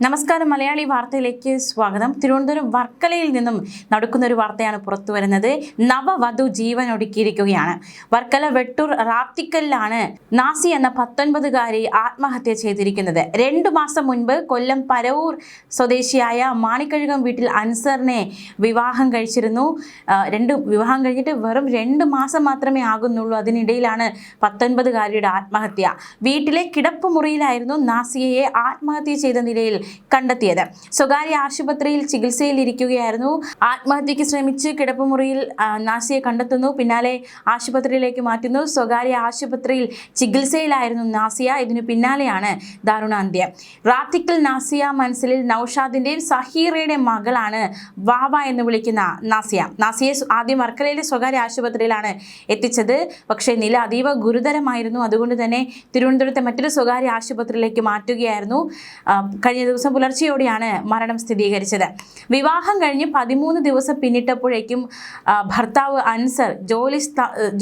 നമസ്കാരം, മലയാളി വാർത്തയിലേക്ക് സ്വാഗതം. തിരുവനന്തപുരം വർക്കലയിൽ നിന്നും നടക്കുന്ന ഒരു വാർത്തയാണ് പുറത്തു വരുന്നത്. നവവധു ജീവൻ ഒടുക്കിയിരിക്കുകയാണ്. വർക്കല വെട്ടൂർ റാത്തിക്കലിലാണ് നാസി എന്ന 19കാരി ആത്മഹത്യ ചെയ്തിരിക്കുന്നത്. 2 മാസം മുൻപ് കൊല്ലം പരവൂർ സ്വദേശിയായ മാണിക്കഴുകം വീട്ടിൽ അൻസറിനെ വിവാഹം കഴിച്ചിരുന്നു. വിവാഹം കഴിഞ്ഞിട്ട് വെറും 2 മാസം മാത്രമേ ആകുന്നുള്ളൂ. അതിനിടയിലാണ് 19കാരിയുടെ ആത്മഹത്യ. വീട്ടിലെ കിടപ്പുമുറിയിലായിരുന്നു നാസിയയെ ആത്മഹത്യ ചെയ്ത നിലയിൽ കണ്ടെത്തിയത്. സ്വകാര്യ ആശുപത്രിയിൽ ചികിത്സയിലിരിക്കുകയായിരുന്നു. ആത്മഹത്യക്ക് ശ്രമിച്ച് കിടപ്പുമുറിയിൽ നാസിയെ കണ്ടെത്തുന്നു. പിന്നാലെ ആശുപത്രിയിലേക്ക് മാറ്റുന്നു. സ്വകാര്യ ആശുപത്രിയിൽ ചികിത്സയിലായിരുന്നു നാസിയ. ഇതിനു പിന്നാലെയാണ് ദാരുണാന്ത്യം. റാത്തിക്കൽ നാസിയ മനസ്സിലിൽ നൌഷാദിന്റെയും സഹീറയുടെയും മകളാണ് വാവ എന്ന് വിളിക്കുന്ന നാസിയ. നാസിയെ ആദ്യം വർക്കലയിലെ സ്വകാര്യ ആശുപത്രിയിലാണ് എത്തിച്ചത്. പക്ഷേ നില അതീവ ഗുരുതരമായിരുന്നു. അതുകൊണ്ട് തന്നെ തിരുവനന്തപുരത്തെ മറ്റൊരു സ്വകാര്യ ആശുപത്രിയിലേക്ക് മാറ്റുകയായിരുന്നു. കഴിഞ്ഞ ദിവസം പുലർച്ചെയോടെയാണ് മരണം സ്ഥിരീകരിച്ചത്. വിവാഹം കഴിഞ്ഞ് 13 ദിവസം പിന്നിട്ടപ്പോഴേക്കും ഭർത്താവ് അൻസർ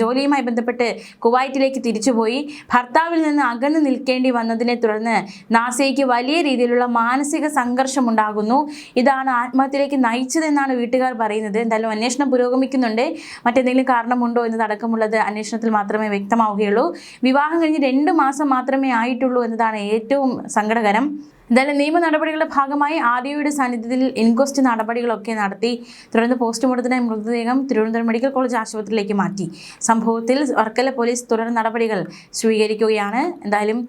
ജോലിയുമായി ബന്ധപ്പെട്ട് കുവൈറ്റിലേക്ക് തിരിച്ചുപോയി. ഭർത്താവിൽ നിന്ന് അകന്നു നിൽക്കേണ്ടി വന്നതിനെ തുടർന്ന് നാസിയയ്ക്ക് വലിയ രീതിയിലുള്ള മാനസിക സംഘർഷം ഉണ്ടാകുന്നു. ഇതാണ് ആത്മഹത്യയിലേക്ക് നയിച്ചതെന്നാണ് വീട്ടുകാർ പറയുന്നത്. എന്തായാലും അന്വേഷണം പുരോഗമിക്കുന്നുണ്ട്. മറ്റെന്തെങ്കിലും കാരണമുണ്ടോ എന്നതടക്കമുള്ളത് അന്വേഷണത്തിൽ മാത്രമേ വ്യക്തമാവുകയുള്ളൂ. വിവാഹം കഴിഞ്ഞ് 2 മാസം മാത്രമേ ആയിട്ടുള്ളൂ എന്നതാണ് ഏറ്റവും സങ്കടകരം. എന്തായാലും നിയമ നടപടികളുടെ ഭാഗമായി ആർഡിഒയുടെ സാന്നിധ്യത്തിൽ ഇൻക്വസ്റ്റ് നടപടികളൊക്കെ നടത്തി. തുടർന്ന് പോസ്റ്റ്മോർട്ടത്തിനായി മൃതദേഹം തിരുവനന്തപുരം മെഡിക്കൽ കോളേജ് ആശുപത്രിയിലേക്ക് മാറ്റി. സംഭവത്തിൽ വർക്കല പോലീസ് തുടർ നടപടികൾ സ്വീകരിക്കുകയാണ്. എന്തായാലും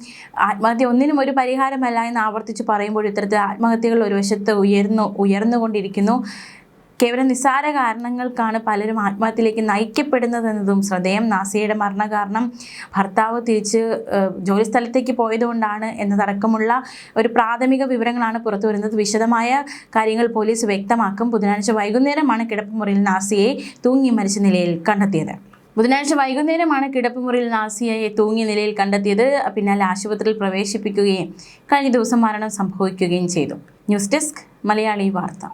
ആത്മഹത്യ ഒന്നിനും ഒരു പരിഹാരമല്ല എന്ന് ആവർത്തിച്ച് പറയുമ്പോൾ ഇത്തരത്തിൽ ആത്മഹത്യകൾ ഒരു വശത്ത് ഉയർന്നുകൊണ്ടിരിക്കുന്നു. കേവലം നിസ്സാര കാരണങ്ങൾക്കാണ് പലരും ആത്മഹത്യയിലേക്ക് നയിക്കപ്പെടുന്നതെന്നതും ശ്രദ്ധേയം. നാസിയയുടെ മരണകാരണം ഭർത്താവ് തിരിച്ച് ജോലിസ്ഥലത്തേക്ക് പോയതുകൊണ്ടാണ് എന്നതടക്കമുള്ള ഒരു പ്രാഥമിക വിവരങ്ങളാണ് പുറത്തു വരുന്നത്. വിശദമായ കാര്യങ്ങൾ പോലീസ് വ്യക്തമാക്കും. ബുധനാഴ്ച വൈകുന്നേരമാണ് കിടപ്പുമുറിയിൽ നാസിയയെ തൂങ്ങി മരിച്ച നിലയിൽ കണ്ടെത്തിയത്. പിന്നാലെ ആശുപത്രിയിൽ പ്രവേശിപ്പിക്കുകയും കഴിഞ്ഞ ദിവസം മരണം സംഭവിക്കുകയും ചെയ്തു. ന്യൂസ് ഡെസ്ക് മലയാളി വാർത്ത.